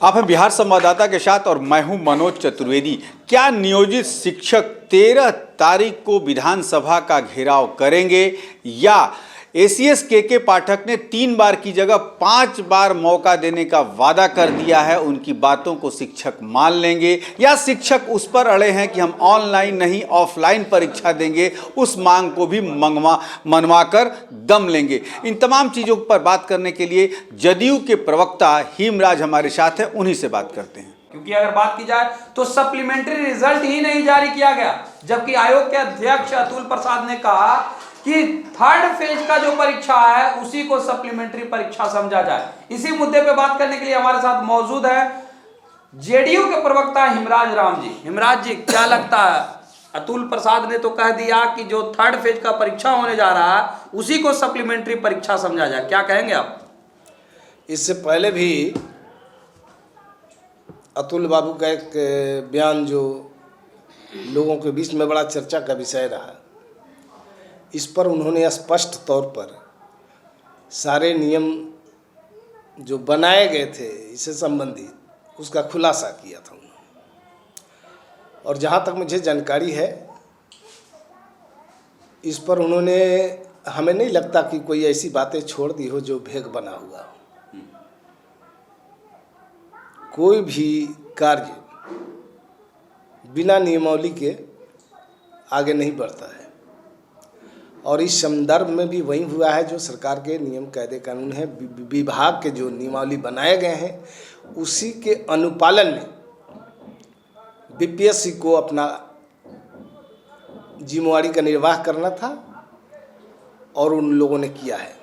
आप हैं बिहार संवाददाता के साथ और मैं हूं मनोज चतुर्वेदी। क्या नियोजित शिक्षक 13 तारीख को विधानसभा का घेराव करेंगे या एसीएस के पाठक ने 3 बार की जगह 5 बार मौका देने का वादा कर दिया है, उनकी बातों को शिक्षक मान लेंगे या शिक्षक उस पर अड़े हैं कि हम ऑनलाइन नहीं ऑफलाइन परीक्षा देंगे, उस मांग को भी मनवा कर दम लेंगे। इन तमाम चीज़ों पर बात करने के लिए जदयू के प्रवक्ता हीमराज हमारे साथ हैं, उन्हीं से बात करते हैं। क्योंकि अगर बात की जाए तो सप्लीमेंट्री रिजल्ट ही नहीं जारी किया गया, जबकि आयोग के अध्यक्ष अतुल प्रसाद ने कहा कि 3rd फेज का जो परीक्षा है उसी को सप्लीमेंट्री परीक्षा समझा जाए। इसी मुद्दे पे बात करने के लिए हमारे साथ मौजूद है जेडीयू के प्रवक्ता हिमराज राम जी। हिमराज जी, क्या लगता है, अतुल प्रसाद ने तो कह दिया कि जो 3rd फेज का परीक्षा होने जा रहा है उसी को सप्लीमेंट्री परीक्षा समझा जाए, क्या कहेंगे आप? इससे पहले भी अतुल बाबू का एक बयान जो लोगों के बीच में बड़ा चर्चा का विषय रहा, इस पर उन्होंने स्पष्ट तौर पर सारे नियम जो बनाए गए थे इससे संबंधित उसका खुलासा किया था उन्होंने। और जहाँ तक मुझे जानकारी है, इस पर उन्होंने, हमें नहीं लगता कि कोई ऐसी बातें छोड़ दी हो जो भेग बना हुआ हो। कोई भी कार्य बिना नियमावली के आगे नहीं बढ़ता है, और इस संदर्भ में भी वही हुआ है जो सरकार के नियम कायदे कानून है, विभाग के जो नियमावली बनाए गए हैं उसी के अनुपालन में बीपीएससी को अपना जिम्मेवारी का निर्वाह करना था और उन लोगों ने किया है।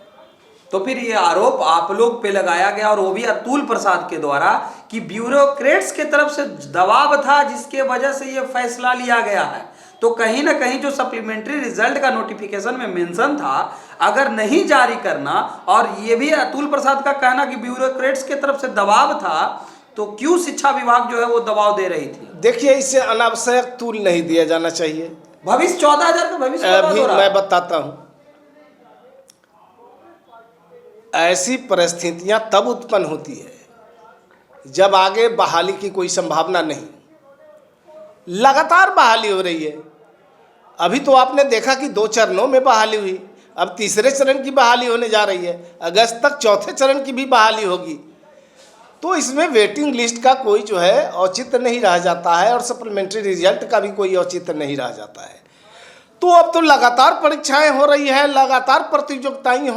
तो फिर ये आरोप आप लोग पे लगाया गया और वो भी अतुल प्रसाद के द्वारा कि ब्यूरोक्रेट्स के तरफ से दबाव था जिसके वजह से ये फैसला लिया गया है। तो कहीं ना कहीं जो सप्लीमेंट्री रिजल्ट का नोटिफिकेशन में मेंशन था, अगर नहीं जारी करना, और ये भी अतुल प्रसाद का कहना कि ब्यूरोक्रेट्स के तरफ से दबाव था, तो क्यों शिक्षा विभाग जो है वो दबाव दे रही थी? देखिए, इससे अनावश्यक तूल नहीं दिया जाना चाहिए। भविष्य 14,000 का भविष्य अभी मैं बताता हूँ। ऐसी परिस्थितियां तब उत्पन्न होती है जब आगे बहाली की कोई संभावना नहीं, लगातार बहाली हो रही है। अभी तो आपने देखा कि 2 चरणों में बहाली हुई, अब तीसरे चरण की बहाली होने जा रही है, अगस्त तक 4थे चरण की भी बहाली होगी। तो इसमें वेटिंग लिस्ट का कोई जो है औचित्य नहीं रह जाता है और सप्लीमेंट्री रिजल्ट का भी कोई औचित्य नहीं रह जाता है। तो अब तो लगातार परीक्षाएं हो रही है, लगातार प्रतियोगिताएं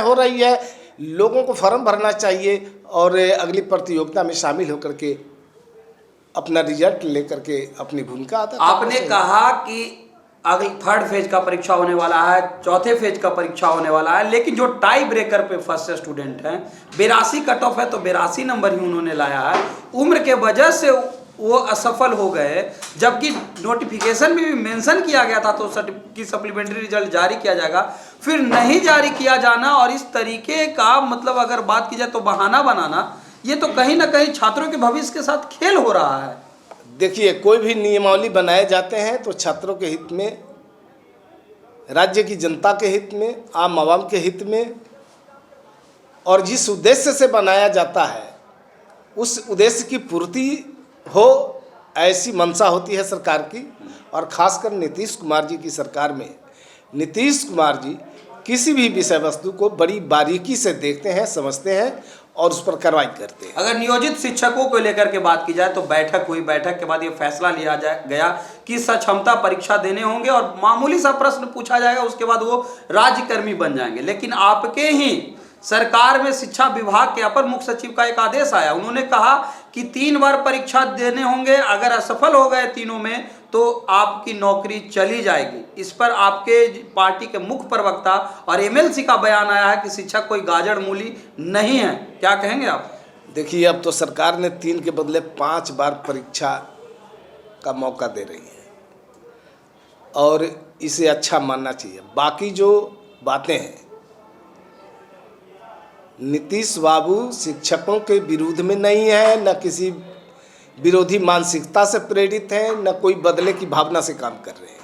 हो रही है, लोगों को फॉर्म भरना चाहिए और अगली प्रतियोगिता में शामिल होकर के अपना रिजल्ट लेकर के अपनी भूमिका अदा। आपने कहा कि अगली 3rd फेज का परीक्षा होने वाला है, 4थे फेज का परीक्षा होने वाला है, लेकिन जो टाई ब्रेकर पे फर्स्ट स्टूडेंट हैं, 82 कट ऑफ है तो 82 नंबर ही उन्होंने लाया है। उम्र के वजह से वो असफल हो गए, जबकि नोटिफिकेशन में भी मेंशन किया गया था तो कि सप्लीमेंट्री रिजल्ट जारी किया जाएगा, फिर नहीं जारी किया जाना और इस तरीके का, मतलब अगर बात की जाए तो बहाना बनाना, ये तो कहीं ना कहीं छात्रों के भविष्य के साथ खेल हो रहा है। देखिए, कोई भी नियमावली बनाए जाते हैं तो छात्रों के हित में, राज्य की जनता के हित में, आम आवाम के हित में, और जिस उद्देश्य से बनाया जाता है उस उद्देश्य की पूर्ति हो, ऐसी मंशा होती है सरकार की। और खासकर नीतीश कुमार जी की सरकार में नीतीश कुमार जी किसी भी विषय वस्तु को बड़ी बारीकी से देखते हैं, समझते हैं और उस पर कार्रवाई करते हैं। अगर नियोजित शिक्षकों को लेकर के बात की जाए तो बैठक हुई, बैठक के बाद ये फैसला लिया गया कि सक्षमता परीक्षा देने होंगे और मामूली सा प्रश्न पूछा जाएगा, उसके बाद वो राज्यकर्मी बन जाएंगे। लेकिन आपके ही सरकार में शिक्षा विभाग के अपर मुख्य सचिव का एक आदेश आया, उन्होंने कहा कि 3 बार परीक्षा देने होंगे, अगर असफल हो गए तीनों में तो आपकी नौकरी चली जाएगी। इस पर आपके पार्टी के मुख्य प्रवक्ता और एमएलसी का बयान आया है कि शिक्षक कोई गाजर मूली नहीं है, क्या कहेंगे आप? देखिए, अब तो सरकार ने 3 के बदले 5 बार परीक्षा का मौका दे रही है और इसे अच्छा मानना चाहिए। बाकी जो बातें हैं, नीतीश बाबू शिक्षकों के विरुद्ध में नहीं है, न किसी विरोधी मानसिकता से प्रेरित हैं, न कोई बदले की भावना से काम कर रहे हैं।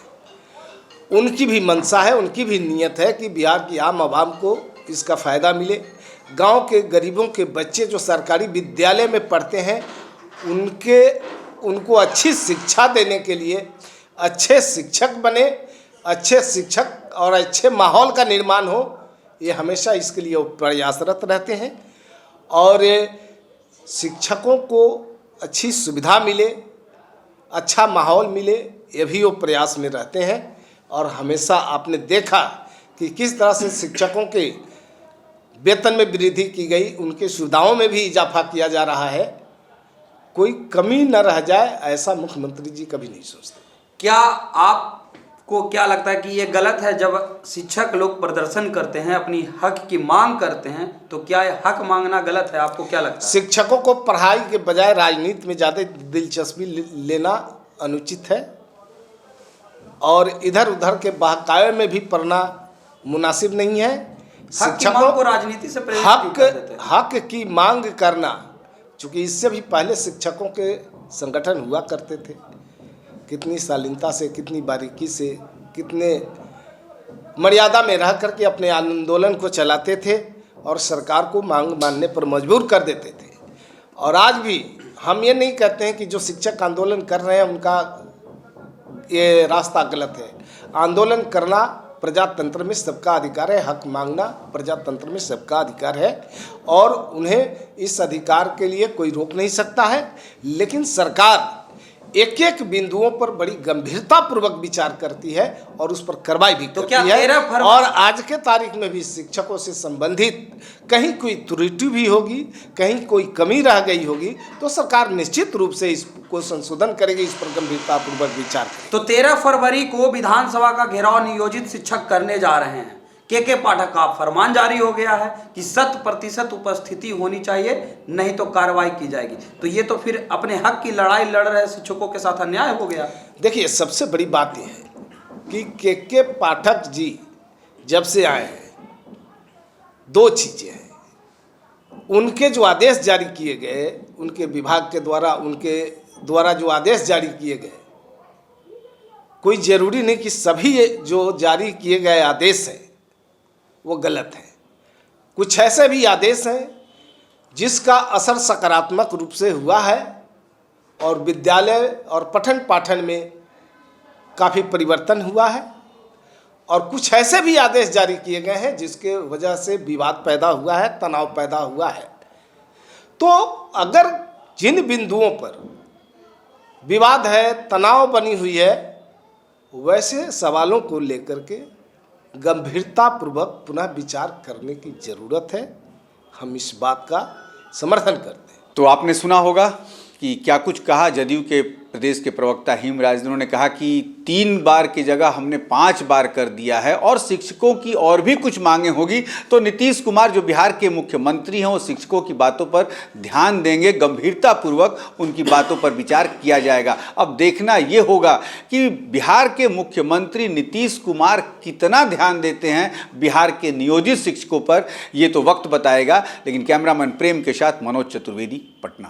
उनकी भी मंशा है, उनकी भी नीयत है कि बिहार की आम आवाम को इसका फ़ायदा मिले, गांव के गरीबों के बच्चे जो सरकारी विद्यालय में पढ़ते हैं उनको अच्छी शिक्षा देने के लिए अच्छे शिक्षक बने, अच्छे शिक्षक और अच्छे माहौल का निर्माण हो, ये हमेशा इसके लिए वो प्रयासरत रहते हैं। और शिक्षकों को अच्छी सुविधा मिले, अच्छा माहौल मिले, ये भी वो प्रयास में रहते हैं। और हमेशा आपने देखा कि किस तरह से शिक्षकों के वेतन में वृद्धि की गई, उनके सुविधाओं में भी इजाफा किया जा रहा है, कोई कमी न रह जाए ऐसा मुख्यमंत्री जी कभी नहीं सोचते। क्या आपको क्या लगता है कि ये गलत है जब शिक्षक लोग प्रदर्शन करते हैं, अपनी हक की मांग करते हैं, तो क्या ये हक मांगना गलत है? आपको क्या लगता है? शिक्षकों को पढ़ाई के बजाय राजनीति में ज़्यादा दिलचस्पी लेना अनुचित है और इधर उधर के बहकावे में भी पढ़ना मुनासिब नहीं है। शिक्षकों को राजनीति से प्रेरित क्यों कर देते हैं? हक की मांग करना, चूँकि इससे भी पहले शिक्षकों के संगठन हुआ करते थे, कितनी शालीनता से, कितनी बारीकी से, कितने मर्यादा में रह करके अपने आंदोलन को चलाते थे और सरकार को मांग मानने पर मजबूर कर देते थे। और आज भी हम ये नहीं कहते हैं कि जो शिक्षक आंदोलन कर रहे हैं उनका ये रास्ता गलत है। आंदोलन करना प्रजातंत्र में सबका अधिकार है, हक मांगना प्रजातंत्र में सबका अधिकार है और उन्हें इस अधिकार के लिए कोई रोक नहीं सकता है। लेकिन सरकार एक एक बिंदुओं पर बड़ी गंभीरता पूर्वक विचार करती है और उस पर कार्रवाई भी करती है। और आज के तारीख में भी शिक्षकों से संबंधित कहीं कोई त्रुटि भी होगी, कहीं कोई कमी रह गई होगी, तो सरकार निश्चित रूप से इसको संशोधन करेगी, इस पर गंभीरता पूर्वक विचार करेगी। तो 13 फरवरी को विधानसभा का घेराव नियोजित शिक्षक करने जा रहे हैं। के पाठक का फरमान जारी हो गया है कि 100% उपस्थिति होनी चाहिए, नहीं तो कार्रवाई की जाएगी। तो ये तो फिर अपने हक की लड़ाई लड़ रहे शिक्षकों के साथ अन्याय हो गया। देखिए, सबसे बड़ी बात यह है कि के पाठक जी जब से आए हैं, दो चीजें हैं। उनके जो आदेश जारी किए गए, उनके विभाग के द्वारा, उनके द्वारा जो आदेश जारी किए गए, कोई जरूरी नहीं कि सभी जो जारी किए गए आदेश हैं वो गलत है। कुछ ऐसे भी आदेश हैं जिसका असर सकारात्मक रूप से हुआ है और विद्यालय और पठन पाठन में काफ़ी परिवर्तन हुआ है। और कुछ ऐसे भी आदेश जारी किए गए हैं जिसके वजह से विवाद पैदा हुआ है, तनाव पैदा हुआ है। तो अगर जिन बिंदुओं पर विवाद है, तनाव बनी हुई है, वैसे सवालों को लेकर के गंभीरतापूर्वक पुनः विचार करने की ज़रूरत है। हम इस बात का समर्थन करते हैं। तो आपने सुना होगा कि क्या कुछ कहा जदयू के प्रदेश के प्रवक्ता हेमराज। उन्होंने कहा कि 3 बार की जगह हमने 5 बार कर दिया है और शिक्षकों की और भी कुछ मांगे होगी तो नीतीश कुमार जो बिहार के मुख्यमंत्री हैं वो शिक्षकों की बातों पर ध्यान देंगे, गंभीरतापूर्वक उनकी बातों पर विचार किया जाएगा। अब देखना ये होगा कि बिहार के मुख्यमंत्री नीतीश कुमार कितना ध्यान देते हैं बिहार के नियोजित शिक्षकों पर, ये तो वक्त बताएगा। लेकिन कैमरामैन प्रेम के साथ मनोज चतुर्वेदी, पटना।